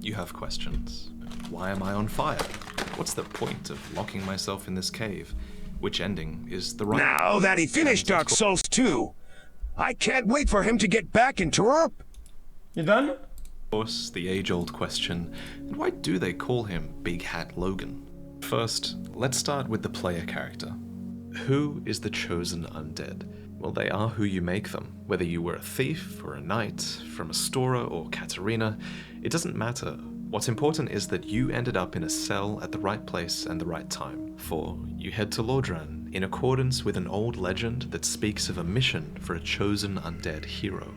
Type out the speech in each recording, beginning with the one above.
You have questions. Why am I on fire? What's the point of locking myself in this cave? Which ending is the right? Now that he finished Dark Souls 2, I can't wait for him to get back into Europe. You done? Of course, the age-old question, why do they call him Big Hat Logan? First, let's start with the player character. Who is the chosen undead? Well, they are who you make them. Whether you were a thief or a knight, from Astora or Katarina, it doesn't matter. What's important is that you ended up in a cell at the right place and the right time. For you head to Lordran in accordance with an old legend that speaks of a mission for a chosen undead hero.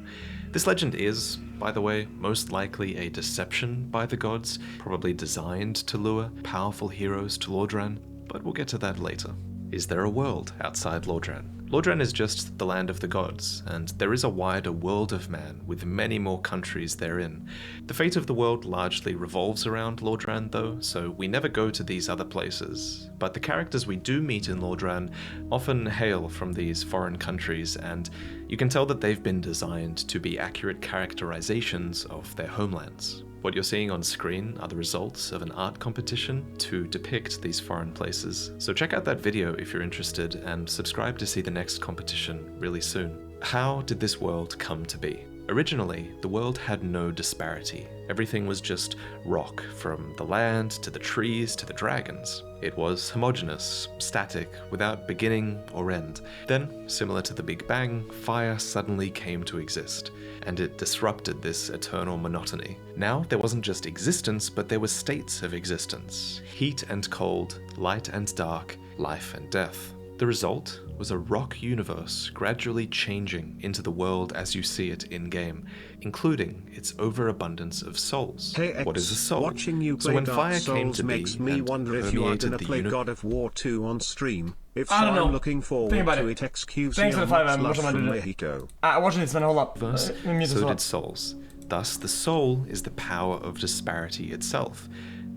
This legend is, by the way, most likely a deception by the gods, probably designed to lure powerful heroes to Lordran, but we'll get to that later. Is there a world outside Lordran? Lordran is just the land of the gods, and there is a wider world of man with many more countries therein. The fate of the world largely revolves around Lordran though, so we never go to these other places. But the characters we do meet in Lordran often hail from these foreign countries, and you can tell that they've been designed to be accurate characterizations of their homelands. What you're seeing on screen are the results of an art competition to depict these foreign places. So check out that video if you're interested, and subscribe to see the next competition really soon. How did this world come to be? Originally, the world had no disparity. Everything was just rock, from the land to the trees to the dragons. It was homogeneous, static, without beginning or end. Then, similar to the Big Bang, fire suddenly came to exist, and it disrupted this eternal monotony. Now, there wasn't just existence, but there were states of existence. Heat and cold, light and dark, life and death. The result was a rock universe gradually changing into the world as you see it in-game, including its overabundance of souls. Hey X, what is a soul? watching you play So when Dark fire Souls came to makes be me and wonder if you are permeated gonna the play uni- God of War 2 on stream. If so, I don't know. I'm looking forward Think about to it. it. XQC Thanks for the 5, man. love What am I from doing? Mexico. Watching this, man. Hold up. Verse, Let me mute this so one. did souls. Thus, the soul is the power of disparity itself.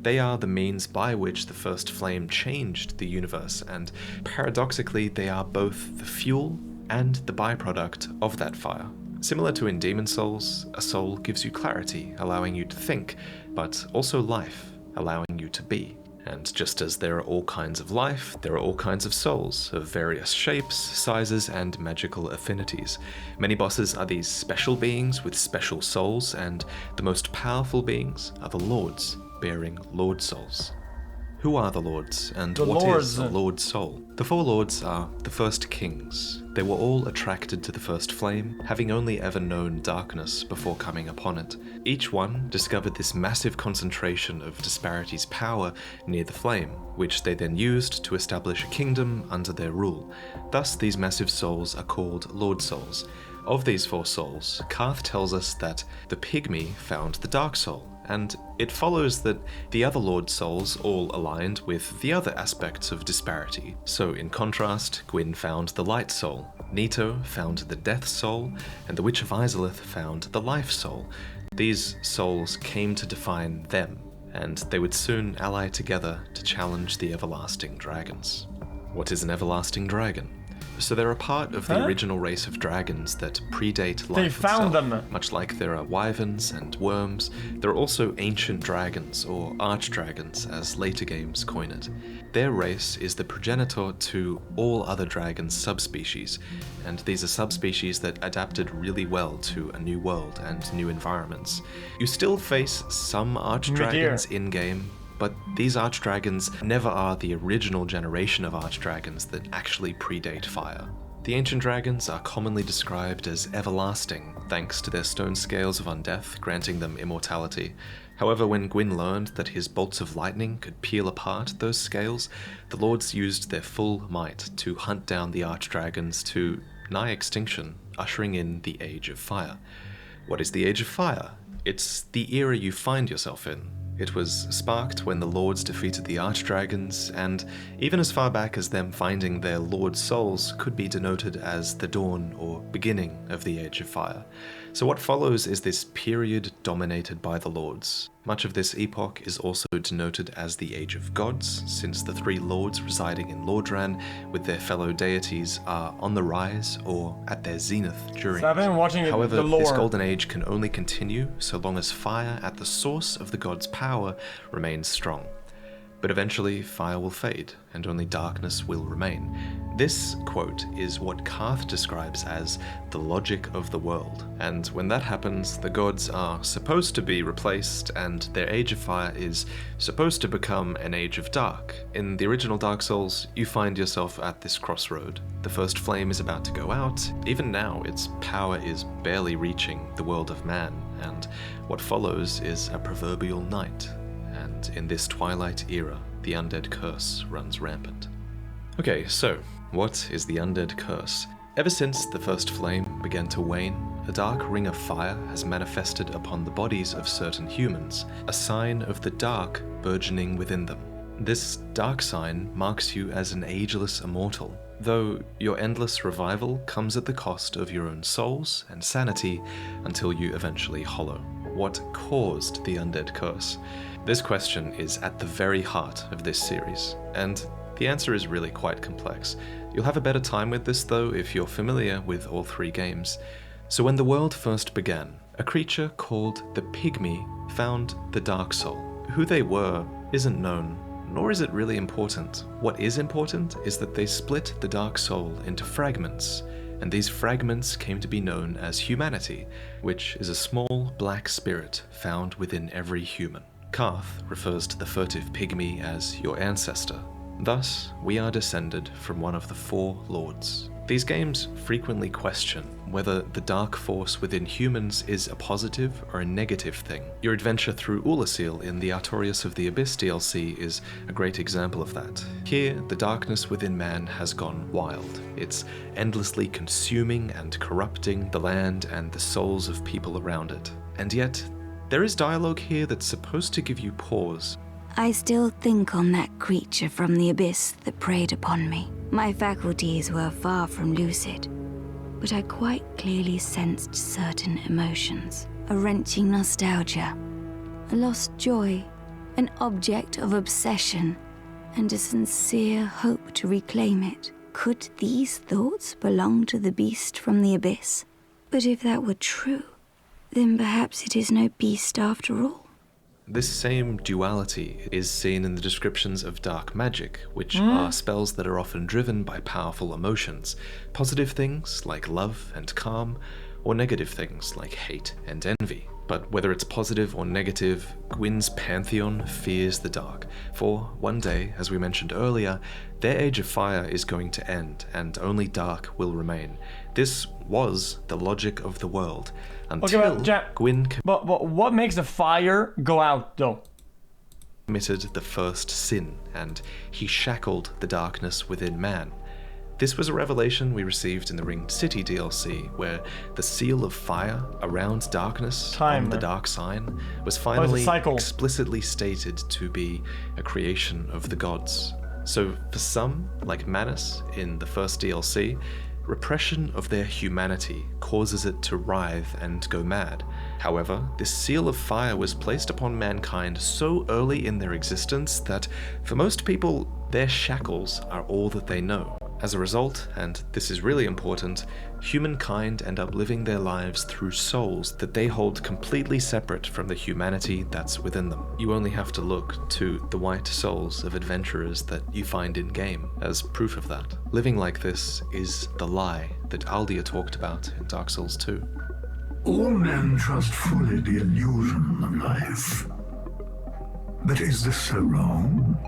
They are the means by which the first flame changed the universe, and paradoxically, they are both the fuel and the byproduct of that fire. Similar to in Demon Souls, a soul gives you clarity, allowing you to think, but also life, allowing you to be. And just as there are all kinds of life, there are all kinds of souls, of various shapes, sizes, and magical affinities. Many bosses are these special beings with special souls, and the most powerful beings are the lords, bearing Lord Souls. Who are the lords, and what is a Lord Soul? The 4 lords are the first kings. They were all attracted to the first flame, having only ever known darkness before coming upon it. Each one discovered this massive concentration of Disparity's power near the flame, which they then used to establish a kingdom under their rule. Thus, these massive souls are called Lord Souls. Of these 4 souls, Karth tells us that the pygmy found the Dark Soul, and it follows that the other Lord Souls all aligned with the other aspects of disparity. So in contrast, Gwyn found the Light Soul, Nito found the Death Soul, and the Witch of Izalith found the Life Soul. These souls came to define them, and they would soon ally together to challenge the everlasting dragons. What is an everlasting dragon? So they're a part of the original race of dragons that predate life They found itself. them. Much like there are wyverns and worms, there are also ancient dragons, or archdragons as later games coin it. Their race is the progenitor to all other dragon subspecies, and these are subspecies that adapted really well to a new world and new environments. You still face some archdragons in-game, but these archdragons never are the original generation of archdragons that actually predate fire. The ancient dragons are commonly described as everlasting, thanks to their stone scales of undeath granting them immortality. However, when Gwyn learned that his bolts of lightning could peel apart those scales, the lords used their full might to hunt down the archdragons to nigh extinction, ushering in the Age of Fire. What is the Age of Fire? It's the era you find yourself in. It was sparked when the lords defeated the archdragons, and even as far back as them finding their lord souls could be denoted as the dawn or beginning of the Age of Fire. So what follows is this period dominated by the lords. Much of this epoch is also denoted as the Age of Gods, since the three lords residing in Lordran with their fellow deities are on the rise or at their zenith during. So I've been watching However, the lore. this golden age can only continue so long as fire at the source of the god's power remains strong. But eventually, fire will fade, and only darkness will remain. This, quote, is what Karth describes as the logic of the world. And when that happens, the gods are supposed to be replaced, and their age of fire is supposed to become an age of dark. In the original Dark Souls, you find yourself at this crossroad. The first flame is about to go out. Even now, its power is barely reaching the world of man, and what follows is a proverbial night. And in this twilight era, the Undead Curse runs rampant. Okay, so, what is the Undead Curse? Ever since the first flame began to wane, a dark ring of fire has manifested upon the bodies of certain humans, a sign of the dark burgeoning within them. This dark sign marks you as an ageless immortal, though your endless revival comes at the cost of your own souls and sanity until you eventually hollow. What caused the Undead Curse? This question is at the very heart of this series, and the answer is really quite complex. You'll have a better time with this though if you're familiar with all three games. So when the world first began, a creature called the Pygmy found the Dark Soul. Who they were isn't known, nor is it really important. What is important is that they split the Dark Soul into fragments, and these fragments came to be known as humanity, which is a small black spirit found within every human. Karth refers to the furtive pygmy as your ancestor. Thus, we are descended from one of the four lords. These games frequently question whether the dark force within humans is a positive or a negative thing. Your adventure through Ulasil in the Artorias of the Abyss DLC is a great example of that. Here, the darkness within man has gone wild. It's endlessly consuming and corrupting the land and the souls of people around it. And yet, there is dialogue here that's supposed to give you pause. I still think on that creature from the abyss that preyed upon me. My faculties were far from lucid, but I quite clearly sensed certain emotions. A wrenching nostalgia, a lost joy, an object of obsession, and a sincere hope to reclaim it. Could these thoughts belong to the beast from the abyss? But if that were true, then perhaps it is no beast after all. This same duality is seen in the descriptions of dark magic, which are spells that are often driven by powerful emotions. Positive things like love and calm, or negative things like hate and envy. But whether it's positive or negative, Gwyn's pantheon fears the dark, for one day, as we mentioned earlier, their age of fire is going to end, and only dark will remain. This was the logic of the world, until Gwyn But what makes the fire go out, though? committed the first sin, and he shackled the darkness within man. This was a revelation we received in the Ringed City DLC, where the seal of fire around darkness on the dark sign was finally explicitly stated to be a creation of the gods. So for some, like Manus in the first DLC, repression of their humanity causes it to writhe and go mad. However, this seal of fire was placed upon mankind so early in their existence that, for most people, their shackles are all that they know. As a result, and this is really important, humankind end up living their lives through souls that they hold completely separate from the humanity that's within them. You only have to look to the white souls of adventurers that you find in-game as proof of that. Living like this is the lie that Aldia talked about in Dark Souls 2. All men trust fully the illusion of life. But is this so wrong?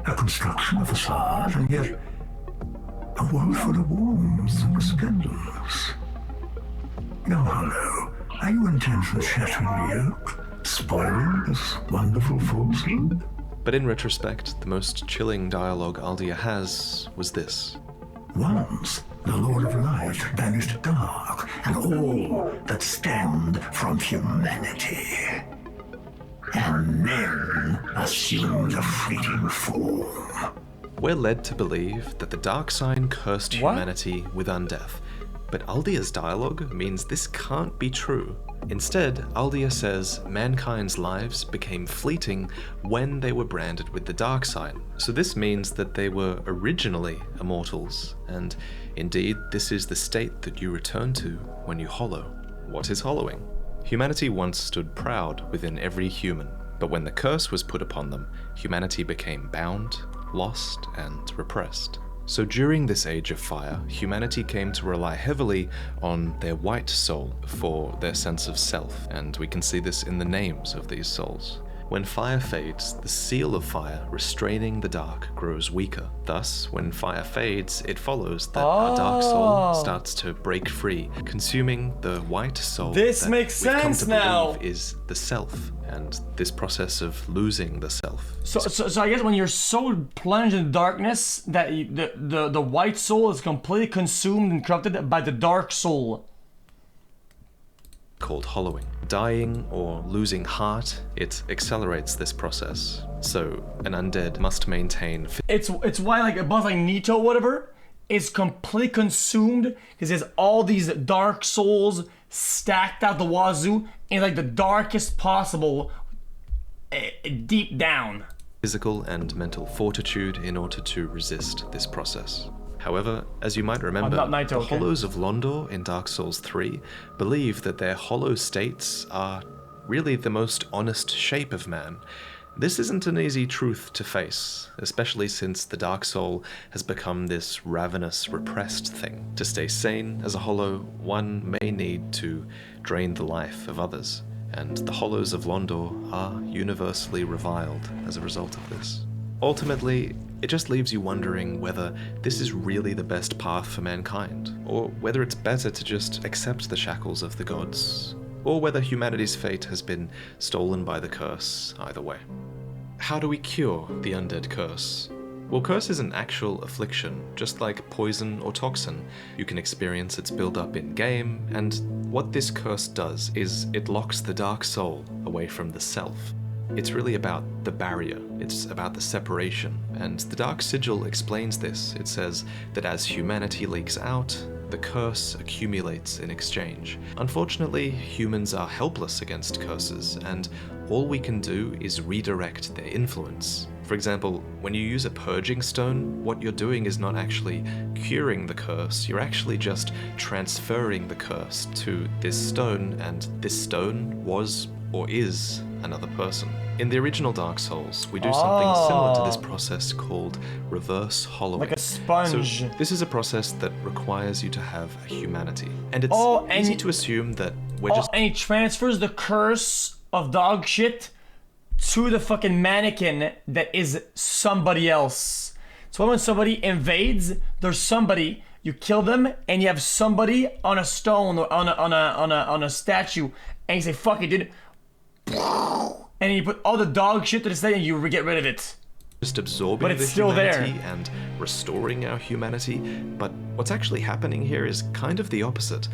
A construction, a facade, and yet a world full of warmth and resplendence. Young Hollow, are you intent on shattering the yoke, spoiling this wonderful falsehood? But in retrospect, the most chilling dialogue Aldia has was this. Once, the Lord of Light banished dark and all that stemmed from humanity. And men assumed a fleeting form. We're led to believe that the dark sign cursed humanity with undeath, But Aldia's dialogue means this can't be true. Instead, Aldia says mankind's lives became fleeting when they were branded with the dark sign. So this means that they were originally immortals, and indeed this is the state that you return to when you hollow. What is hollowing? Humanity once stood proud within every human, but when the curse was put upon them, humanity became bound, lost, and repressed. So during this age of fire, humanity came to rely heavily on their white soul for their sense of self, and we can see this in the names of these souls. When fire fades, the seal of fire restraining the dark grows weaker. Thus, when fire fades, it follows that our dark soul starts to break free, consuming the white soul This that makes we've come sense to now. believe is the self, and this process of losing the self. So I guess when you're so plunged in darkness that the white soul is completely consumed and corrupted by the dark soul. Called hollowing. Dying or losing heart, it accelerates this process. So an undead must maintain. It's why like a boss like Nito or whatever is completely consumed because there's all these dark souls stacked out the wazoo in like the darkest possible deep down. Physical and mental fortitude in order to resist this process. However, as you might remember, not Naito, the okay. Hollows of Londor in Dark Souls 3 believe that their hollow states are really the most honest shape of man. This isn't an easy truth to face, especially since the Dark Soul has become this ravenous, repressed thing. To stay sane as a hollow, one may need to drain the life of others, and the Hollows of Londor are universally reviled as a result of this. Ultimately, it just leaves you wondering whether this is really the best path for mankind, or whether it's better to just accept the shackles of the gods, or whether humanity's fate has been stolen by the curse, either way. How do we cure the Undead Curse? Well, curse is an actual affliction, just like poison or toxin. You can experience its build-up in-game, and what this curse does is it locks the dark soul away from the self. It's really about the barrier, it's about the separation, and the Dark Sigil explains this. It says that as humanity leaks out, the curse accumulates in exchange. Unfortunately, humans are helpless against curses, and all we can do is redirect their influence. For example, when you use a purging stone, what you're doing is not actually curing the curse, you're actually just transferring the curse to this stone, and this stone was or is another person. In the original Dark Souls, we do something similar to this process called reverse hollowing. Like a sponge. So this is a process that requires you to have a humanity. And it's easy to assume that we're just... And he transfers the curse of dog shit to the fucking mannequin that is somebody else. So when somebody invades, there's somebody, you kill them, and you have somebody on a stone or on a statue, and you say, fuck it, dude. And you put all the dog shit to the side and you get rid of it. Just absorbing But it's the still humanity there. and restoring our humanity, but what's actually happening here is kind of the opposite.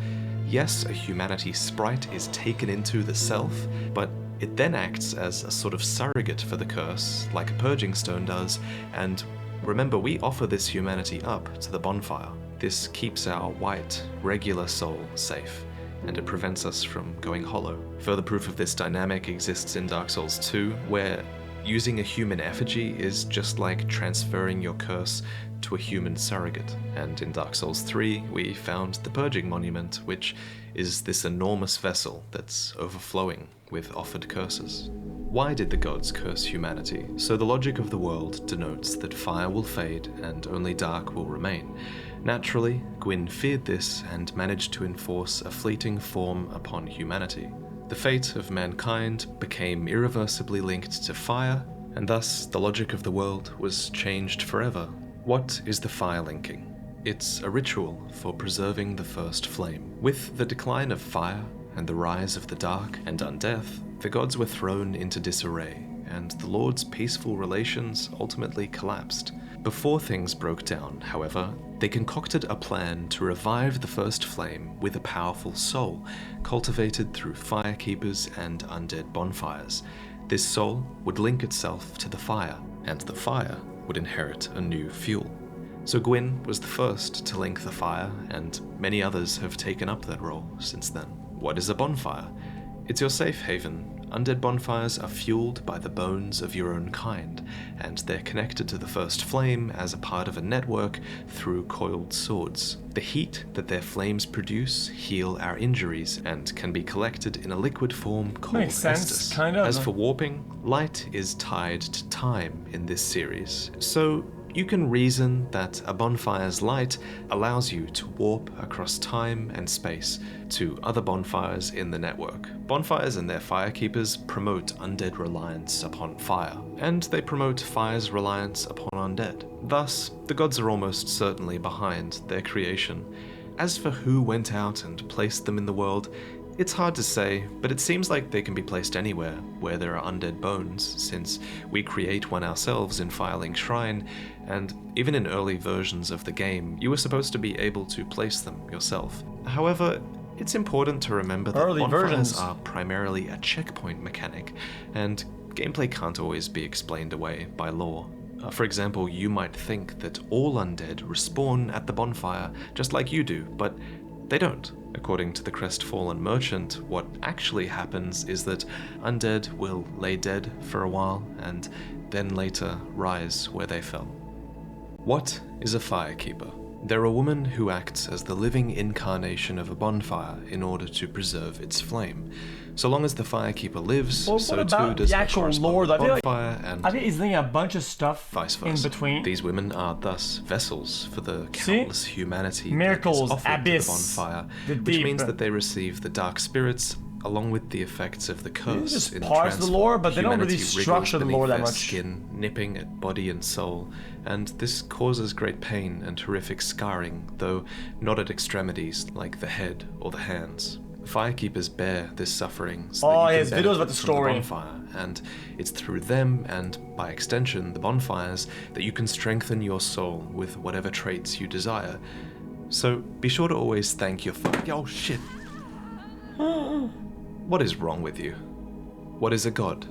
Yes, a humanity sprite is taken into the self, but it then acts as a sort of surrogate for the curse, like a purging stone does, and remember, we offer this humanity up to the bonfire. This keeps our white, regular soul safe, and it prevents us from going hollow. Further proof of this dynamic exists in Dark Souls 2, where using a human effigy is just like transferring your curse to a human surrogate. And in Dark Souls 3, we found the Purging Monument, which is this enormous vessel that's overflowing with offered curses. Why did the gods curse humanity? So the logic of the world denotes that fire will fade and only dark will remain. Naturally, Gwyn feared this and managed to enforce a fleeting form upon humanity. The fate of mankind became irreversibly linked to fire, and thus the logic of the world was changed forever. What is the Firelinking? It's a ritual for preserving the first flame. With the decline of fire and the rise of the dark and undeath, the gods were thrown into disarray, and the Lord's peaceful relations ultimately collapsed. Before things broke down, however, they concocted a plan to revive the first flame with a powerful soul, cultivated through firekeepers and undead bonfires. This soul would link itself to the fire, and the fire would inherit a new fuel. So Gwyn was the first to link the fire, and many others have taken up that role since then. What is a bonfire? It's your safe haven. Undead bonfires are fueled by the bones of your own kind, and they're connected to the first flame as a part of a network through coiled swords. The heat that their flames produce heal our injuries and can be collected in a liquid form called Makes sense, estus. kind of. As for warping, light is tied to time in this series, so you can reason that a bonfire's light allows you to warp across time and space to other bonfires in the network. Bonfires and their firekeepers promote undead reliance upon fire, and they promote fire's reliance upon undead. Thus, the gods are almost certainly behind their creation. As for who went out and placed them in the world, it's hard to say, but it seems like they can be placed anywhere where there are undead bones, since we create one ourselves in Firelink Shrine, and even in early versions of the game, you were supposed to be able to place them yourself. However, it's important to remember that Early bonfires versions are primarily a checkpoint mechanic, and gameplay can't always be explained away by lore. For example, you might think that all undead respawn at the bonfire just like you do, but they don't. According to the Crestfallen Merchant, what actually happens is that undead will lay dead for a while and then later rise where they fell. What is a Firekeeper? They're a woman who acts as the living incarnation of a bonfire in order to preserve its flame. So long as the Firekeeper lives, Well, so what too about does the the actual corresponding lore? I feel like- bonfire, and I think he's thinking a bunch of stuff vice in versa. between. These women are thus vessels for the See? countless humanity Miracles, that is offered abyss, to the bonfire, the which deep. means that they receive the dark spirits along with the effects of the curse. just in parse the transform. lore, but they don't really Humanity wriggles structure the lore beneath that their much. Skin, nipping at body and soul, and this causes great pain and horrific scarring, though not at extremities like the head or the hands. Firekeepers bear this suffering so Oh, that you his can videos benefit about the from story. bonfire, and it's through them, and by extension the bonfires, that you can strengthen your soul with whatever traits you desire. So be sure to always thank your oh shit. What is wrong with you? What is a god?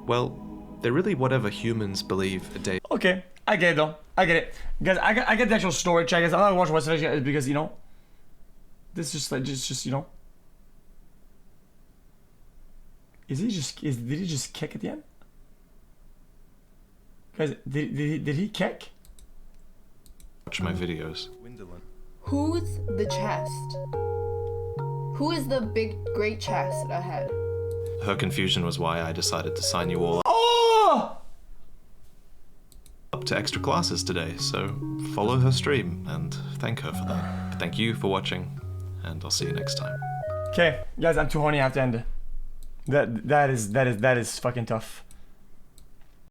Well, they're really whatever humans believe a day. Okay, I get it though. I get it. Guys, I get the actual story. Check guys. I'm not watching West Africa because, you know, this is just like, just, you know. Did he just kick at the end? Guys, did he kick? Watch my videos. Who's the chest? Who is the big, great chest ahead? Her confusion was why I decided to sign you all Oh! up to extra classes today, so follow her stream and thank her for that. But thank you for watching, and I'll see you next time. Okay, guys, I'm too horny. I have to end it. That is fucking tough.